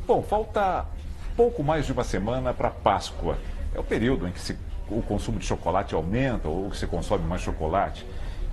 Bom, falta pouco mais de uma semana para Páscoa. É o período em que o consumo de chocolate aumenta ou que se consome mais chocolate.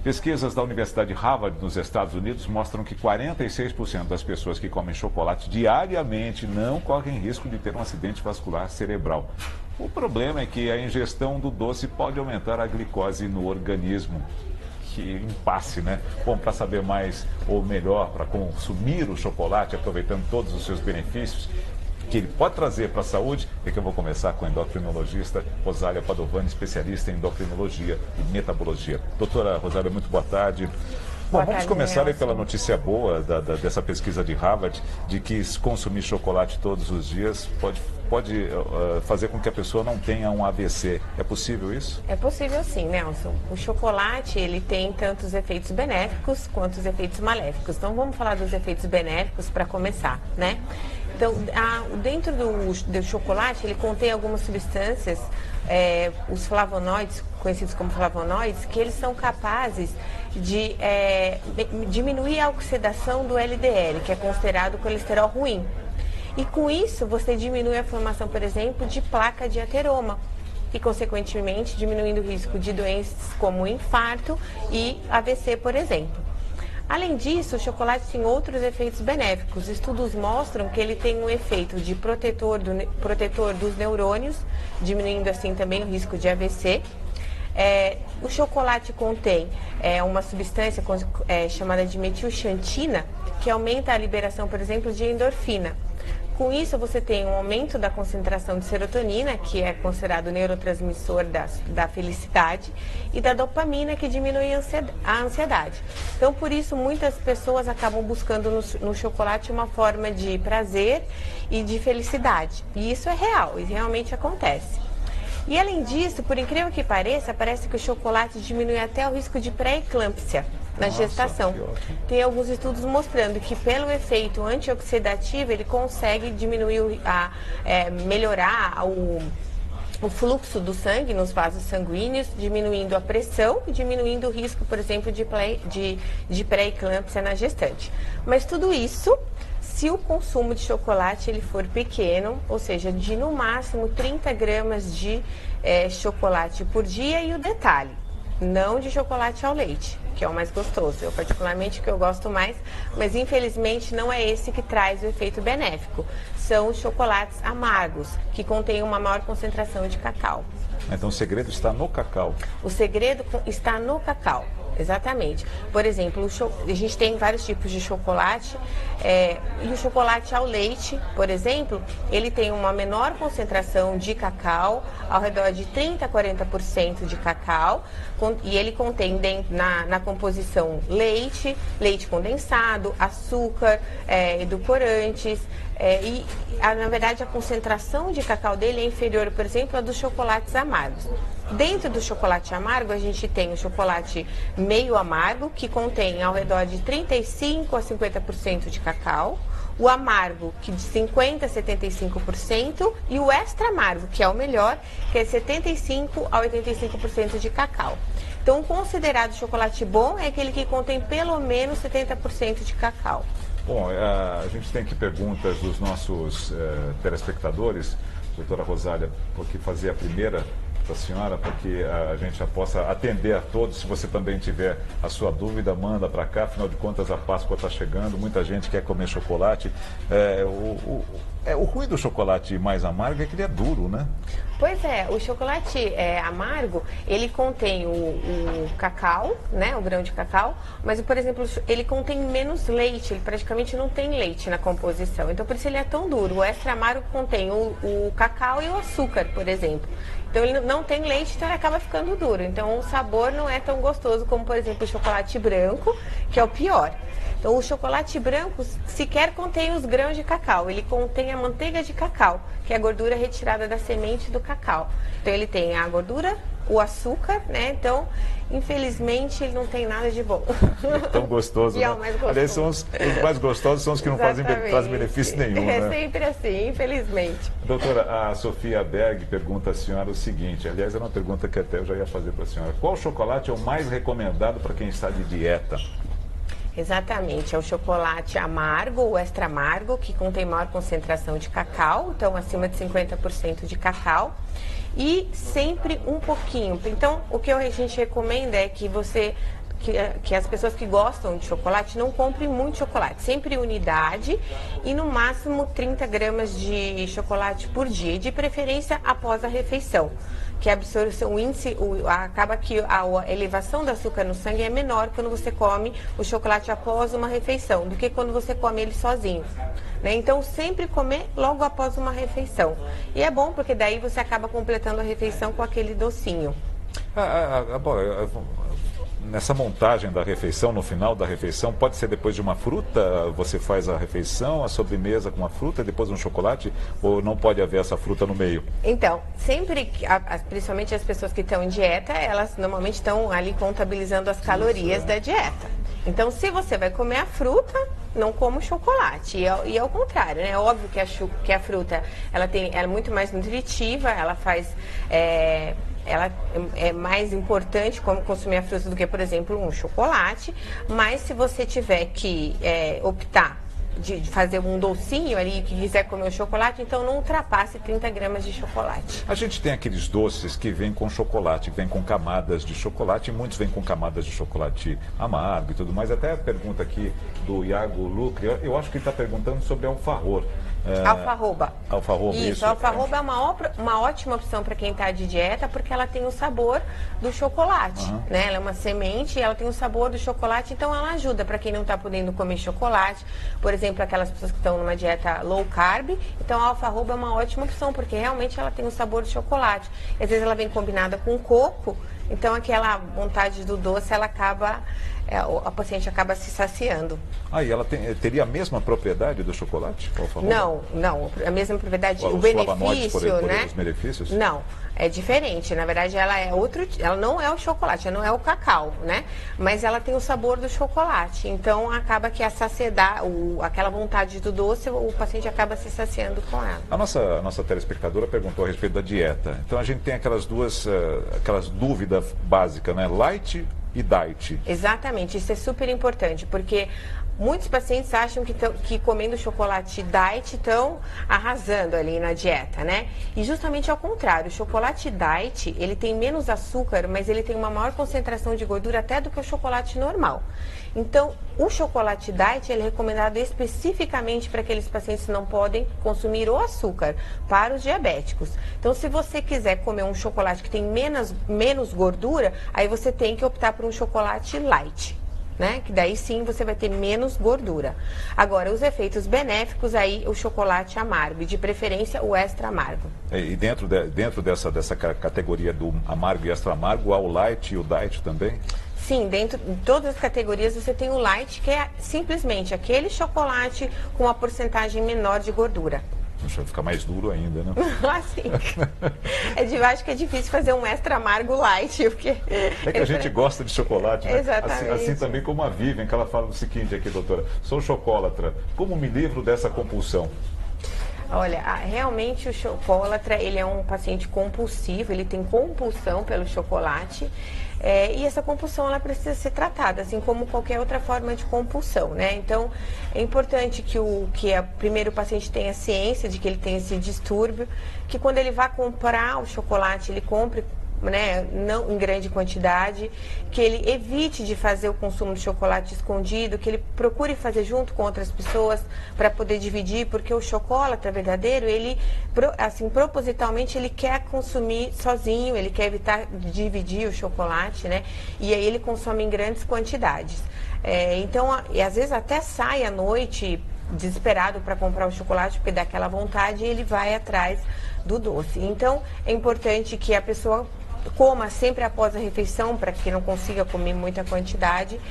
Pesquisas da Universidade de Harvard, nos Estados Unidos, mostram que 46% das pessoas que comem chocolate diariamente não correm risco de ter um acidente vascular cerebral. O problema é que a ingestão do doce pode aumentar a glicose no organismo. Que impasse, né? Bom, para saber mais ou melhor, para consumir o chocolate, aproveitando todos os seus benefícios que ele pode trazer para a saúde, é que eu vou começar com a endocrinologista Rosália Padovani, especialista em endocrinologia e metabologia. Doutora Rosália, muito boa tarde. Bom, vamos começar aí pela notícia boa dessa pesquisa de Harvard, de que consumir chocolate todos os dias pode fazer com que a pessoa não tenha um AVC. É possível isso? É possível sim, Nelson. O chocolate, ele tem tanto os efeitos benéficos quanto os efeitos maléficos. Então vamos falar dos efeitos benéficos para começar, né? Então, dentro do chocolate, ele contém algumas substâncias, os flavonoides, conhecidos como flavonoides, que eles são capazes de diminuir a oxidação do LDL, que é considerado colesterol ruim. E com isso, você diminui a formação, por exemplo, de placa de ateroma e, consequentemente, diminuindo o risco de doenças como infarto e AVC, por exemplo. Além disso, o chocolate tem outros efeitos benéficos. Estudos mostram que ele tem um efeito de protetor dos neurônios, diminuindo assim também o risco de AVC. O chocolate contém uma substância chamada de metilxantina, que aumenta a liberação, por exemplo, de endorfina. Com isso, você tem um aumento da concentração de serotonina, que é considerado o neurotransmissor da felicidade, e da dopamina, que diminui a ansiedade. Então, por isso, muitas pessoas acabam buscando no chocolate uma forma de prazer e de felicidade. E isso é real, e realmente acontece. E além disso, por incrível que pareça, parece que o chocolate diminui até o risco de pré-eclâmpsia na gestação. Tem alguns estudos mostrando que pelo efeito antioxidativo ele consegue diminuir, melhorar o fluxo do sangue nos vasos sanguíneos, diminuindo a pressão e diminuindo o risco, por exemplo, de pré-eclâmpsia na gestante. Mas tudo isso se o consumo de chocolate ele for pequeno, ou seja, de no máximo 30 gramas de chocolate por dia. E o detalhe, não de chocolate ao leite, que é o mais gostoso. Eu particularmente que eu gosto mais, mas infelizmente não é esse que traz o efeito benéfico. São os chocolates amargos, que contêm uma maior concentração de cacau. Então o segredo está no cacau. O segredo está no cacau. Exatamente. Por exemplo, a gente tem vários tipos de chocolate e o chocolate ao leite, por exemplo, ele tem uma menor concentração de cacau, ao redor de 30% a 40% de cacau, e ele contém na composição leite condensado, açúcar, edulcorantes, na verdade a concentração de cacau dele é inferior, por exemplo, à dos chocolates amargos. Dentro do chocolate amargo, a gente tem o chocolate meio amargo, que contém ao redor de 35% a 50% de cacau, o amargo, que de 50% a 75%, e o extra amargo, que é o melhor, que é 75% a 85% de cacau. Então, o considerado chocolate bom é aquele que contém pelo menos 70% de cacau. Bom, a gente tem aqui perguntas dos nossos telespectadores, doutora Rosália, porque fazer a primeira para a senhora, para que a gente já possa atender a todos. Se você também tiver a sua dúvida, manda para cá, afinal de contas a Páscoa está chegando, muita gente quer comer chocolate. O ruim do chocolate mais amargo é que ele é duro, né? Pois é, o chocolate amargo, ele contém o cacau, né, o grão de cacau, mas, por exemplo, ele contém menos leite, ele praticamente não tem leite na composição, então por isso ele é tão duro. O extra amargo contém o cacau e o açúcar, por exemplo. Então ele não tem leite, então ele acaba ficando duro. Então o sabor não é tão gostoso como, por exemplo, o chocolate branco, que é o pior. Então o chocolate branco sequer contém os grãos de cacau, ele contém a manteiga de cacau, que é a gordura retirada da semente do cacau. Então ele tem a gordura, o açúcar, né? Então, infelizmente, ele não tem nada de bom. É tão gostoso, E é né? o mais gostoso. Aliás, os mais gostosos são os que não trazem benefício nenhum, É né? sempre assim, infelizmente. Doutora, a Sofia Berg pergunta à senhora o seguinte, aliás, é uma pergunta que até eu já ia fazer para a senhora. Qual chocolate é o mais recomendado para quem está de dieta? Exatamente, é o chocolate amargo ou extra amargo, que contém maior concentração de cacau, então acima de 50% de cacau, e sempre um pouquinho. Então, o que a gente recomenda é que que as pessoas que gostam de chocolate não comprem muito chocolate, sempre unidade e no máximo 30 gramas de chocolate por dia, de preferência após a refeição, que a absorção, o índice, acaba que a elevação do açúcar no sangue é menor quando você come o chocolate após uma refeição, do que quando você come ele sozinho. Né? Então, sempre comer logo após uma refeição. E é bom porque daí você acaba completando a refeição com aquele docinho. Nessa montagem da refeição, no final da refeição, pode ser depois de uma fruta, você faz a refeição, a sobremesa com uma fruta e depois um chocolate, ou não pode haver essa fruta no meio? Então, sempre, principalmente as pessoas que estão em dieta, elas normalmente estão ali contabilizando as calorias da dieta. Então, se você vai comer a fruta, não coma o chocolate. E é o contrário, né? É óbvio que a fruta ela é muito mais nutritiva, ela é mais importante como consumir a fruta do que, por exemplo, um chocolate. Mas se você tiver que optar de fazer um docinho ali, que quiser comer o chocolate, então não ultrapasse 30 gramas de chocolate. A gente tem aqueles doces que vêm com chocolate, vêm com camadas de chocolate, e muitos vêm com camadas de chocolate amargo e tudo mais. Até a pergunta aqui do Iago Lucre, eu acho que ele está perguntando sobre alfarror. Alfarroba. Alfarroba, isso. Alfarroba é uma ótima opção para quem está de dieta, porque ela tem o sabor do chocolate, né? Ela é uma semente e ela tem o sabor do chocolate, então ela ajuda para quem não está podendo comer chocolate, por exemplo, aquelas pessoas que estão numa dieta low carb. Então a alfarroba é uma ótima opção, porque realmente ela tem o sabor do chocolate. Às vezes ela vem combinada com coco, então aquela vontade do doce, ela acaba... a paciente acaba se saciando. E ela teria a mesma propriedade do chocolate? Não, a mesma propriedade, o benefício, né? Os benefícios? Não, é diferente. Na verdade, ela não é o chocolate, ela não é o cacau, né? Mas ela tem o sabor do chocolate. Então, acaba que a saciedade, aquela vontade do doce, o paciente acaba se saciando com ela. A nossa telespectadora perguntou a respeito da dieta. Então, a gente tem aquelas dúvidas básicas, né? Light e diet. Exatamente, isso é super importante, porque muitos pacientes acham que comendo chocolate diet estão arrasando ali na dieta, né? E justamente ao contrário, o chocolate diet, ele tem menos açúcar, mas ele tem uma maior concentração de gordura até do que o chocolate normal. Então, o chocolate diet, ele é recomendado especificamente para aqueles pacientes que não podem consumir o açúcar, para os diabéticos. Então, se você quiser comer um chocolate que tem menos gordura, aí você tem que optar por um chocolate light, né? Que daí sim você vai ter menos gordura. Agora, os efeitos benéficos, aí o chocolate amargo, e de preferência o extra amargo. E dentro dessa categoria do amargo e extra amargo, há o light e o diet também? Sim, dentro de todas as categorias você tem o light, que é simplesmente aquele chocolate com uma porcentagem menor de gordura. Vai ficar mais duro ainda, né? Assim. Acho que é difícil fazer um extra amargo light, porque... É que a gente gosta de chocolate, né? Exatamente. Assim também como a Vivian, que ela fala o seguinte aqui, doutora: sou chocolatra, como me livro dessa compulsão? Olha, realmente o chocolatra, ele é um paciente compulsivo, ele tem compulsão pelo chocolate. E essa compulsão, ela precisa ser tratada, assim como qualquer outra forma de compulsão, né? Então, é importante que primeiro o paciente tenha ciência de que ele tem esse distúrbio, que quando ele vá comprar o chocolate, ele compre, né, não em grande quantidade, que ele evite de fazer o consumo de chocolate escondido, que ele procure fazer junto com outras pessoas para poder dividir, porque o chocolate verdadeiro, ele, assim, propositalmente, ele quer consumir sozinho, ele quer evitar de dividir o chocolate, né, e aí ele consome em grandes quantidades. Então, e às vezes até sai à noite desesperado para comprar o chocolate, porque dá aquela vontade e ele vai atrás do doce. Então, é importante que a pessoa coma sempre após a refeição, para que não consiga comer muita quantidade.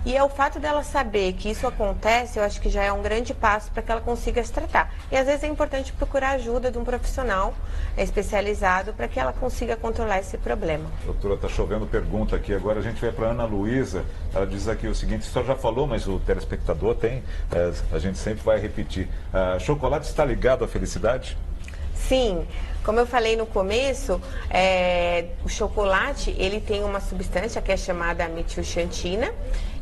E o fato dela saber que isso acontece, eu acho que já é um grande passo para que ela consiga se tratar. E às vezes é importante procurar ajuda de um profissional especializado para que ela consiga controlar esse problema. Doutora, está chovendo pergunta aqui. Agora a gente vai para a Ana Luísa. Ela diz aqui o seguinte: a senhora já falou, mas o telespectador tem, a gente sempre vai repetir. Chocolate está ligado à felicidade? Sim, como eu falei no começo, o chocolate ele tem uma substância que é chamada metilxantina,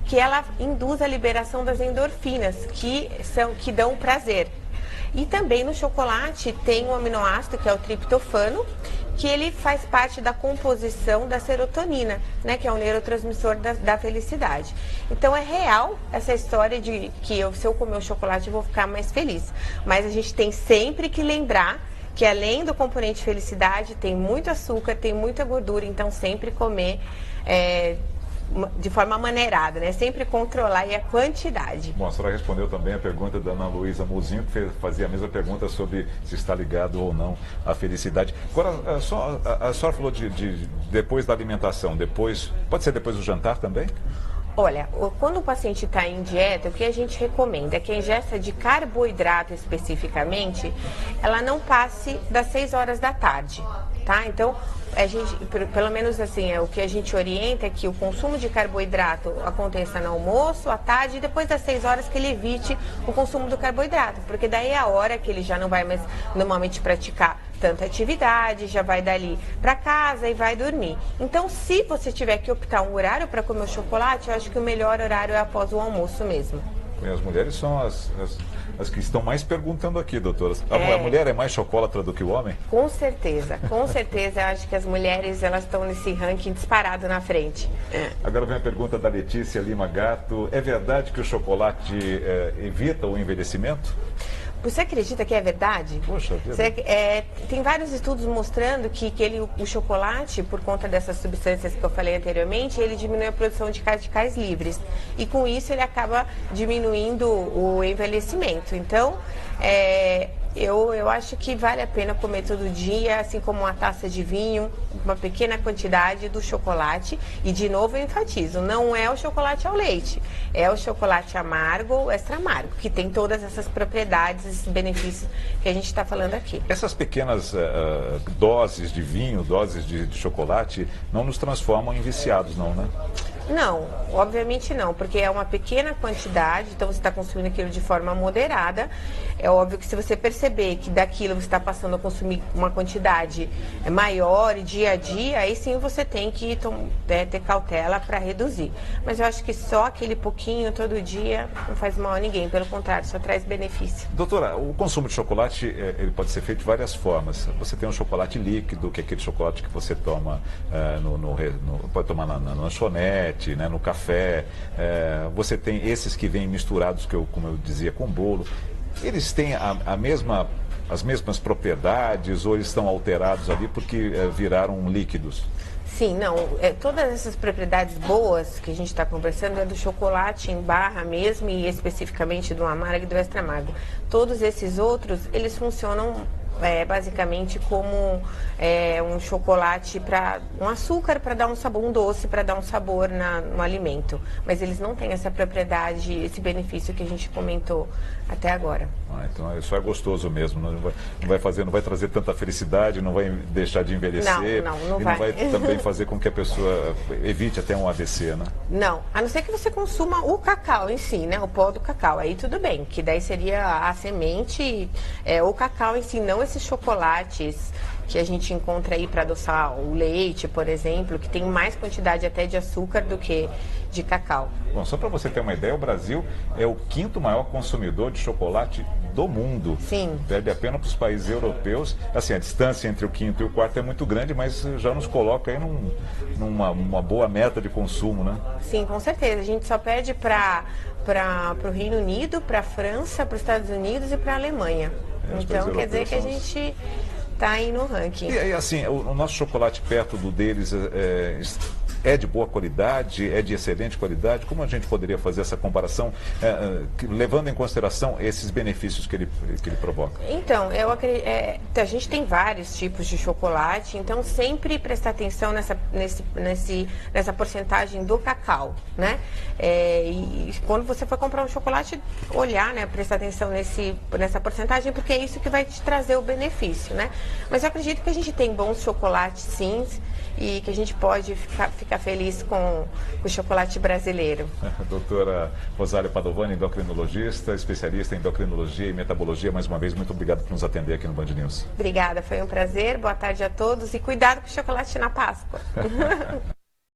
que ela induz a liberação das endorfinas, que dão prazer. E também no chocolate tem um aminoácido que é o triptofano, que ele faz parte da composição da serotonina, né, que é o neurotransmissor da felicidade. Então é real essa história de que se eu comer o chocolate eu vou ficar mais feliz. Mas a gente tem sempre que lembrar que além do componente felicidade tem muito açúcar, tem muita gordura, então sempre comer de forma maneirada, né? Sempre controlar aí a quantidade. Bom, a senhora respondeu também a pergunta da Ana Luísa Muzinho, que fazia a mesma pergunta sobre se está ligado ou não à felicidade. Agora, a senhora falou de depois da alimentação, pode ser depois do jantar também? Olha, quando o paciente está em dieta, o que a gente recomenda é que a ingesta de carboidrato especificamente, ela não passe das 6 horas da tarde, tá? Então, a gente, pelo menos assim, o que a gente orienta é que o consumo de carboidrato aconteça no almoço, à tarde e depois das 6 horas que ele evite o consumo do carboidrato, porque daí é a hora que ele já não vai mais normalmente praticar tanta atividade, já vai dali para casa e vai dormir. Então, se você tiver que optar um horário para comer o chocolate, eu acho que o melhor horário é após o almoço mesmo. E as mulheres são as que estão mais perguntando aqui, doutora. A mulher é mais chocolatra do que o homem? Com certeza, eu acho que as mulheres elas estão nesse ranking disparado na frente. Agora vem a pergunta da Letícia Lima Gato. É verdade que o chocolate evita o envelhecimento? Você acredita que é verdade? Poxa vida. Tem vários estudos mostrando que o chocolate, por conta dessas substâncias que eu falei anteriormente, ele diminui a produção de radicais livres. E com isso ele acaba diminuindo o envelhecimento. Então, eu acho que vale a pena comer todo dia, assim como uma taça de vinho, uma pequena quantidade do chocolate. E de novo eu enfatizo, não é o chocolate ao leite, é o chocolate amargo ou extra amargo, que tem todas essas propriedades, esses benefícios que a gente está falando aqui. Essas pequenas doses de vinho, doses de chocolate, não nos transformam em viciados, não, né? Não, obviamente não, porque é uma pequena quantidade, então você está consumindo aquilo de forma moderada. É óbvio que se você perceber que daquilo você está passando a consumir uma quantidade maior dia a dia, aí sim você tem que ter cautela para reduzir. Mas eu acho que só aquele pouquinho todo dia não faz mal a ninguém, pelo contrário, só traz benefício. Doutora, o consumo de chocolate ele pode ser feito de várias formas. Você tem um chocolate líquido, que é aquele chocolate que você toma, pode tomar na lanchonete, né, no café. Você tem esses que vêm misturados, como eu dizia, com bolo. Eles têm as mesmas propriedades ou eles estão alterados ali porque viraram líquidos? Sim, não. Todas essas propriedades boas que a gente está conversando é do chocolate em barra mesmo e especificamente do amargo e do extra amargo. Todos esses outros, eles funcionam basicamente como um chocolate um açúcar para dar um sabor, um doce para dar um sabor no alimento, mas eles não têm essa propriedade, esse benefício que a gente comentou até agora. Então isso é gostoso mesmo, não vai trazer tanta felicidade, não vai deixar de envelhecer, não e não vai também fazer com que a pessoa evite até um AVC, né? Não, a não ser que você consuma o cacau em si, né, o pó do cacau, aí tudo bem, que daí seria a semente, o cacau em si, não esses chocolates que a gente encontra aí para adoçar o leite, por exemplo, que tem mais quantidade até de açúcar do que de cacau. Bom, só para você ter uma ideia, o Brasil é o 5º maior consumidor de chocolate do mundo. Sim. Perde apenas para os países europeus. Assim, a distância entre o 5º e o 4º é muito grande, mas já nos coloca aí numa boa meta de consumo, né? Sim, com certeza. A gente só perde para o Reino Unido, para a França, para os Estados Unidos e para a Alemanha. Então, quer dizer que a gente está aí no ranking. E assim, o nosso chocolate perto do deles é de boa qualidade, é de excelente qualidade? Como a gente poderia fazer essa comparação, levando em consideração esses benefícios que ele provoca? Então, eu acredito, a gente tem vários tipos de chocolate, então sempre prestar atenção nessa porcentagem do cacau, né? E quando você for comprar um chocolate, olhar, né, prestar atenção nessa porcentagem, porque é isso que vai te trazer o benefício, né? Mas eu acredito que a gente tem bons chocolates, sim, e que a gente pode ficar fica feliz com o chocolate brasileiro. Doutora Rosália Padovani, endocrinologista, especialista em endocrinologia e metabologia. Mais uma vez, muito obrigado por nos atender aqui no Band News. Obrigada, foi um prazer. Boa tarde a todos e cuidado com o chocolate na Páscoa.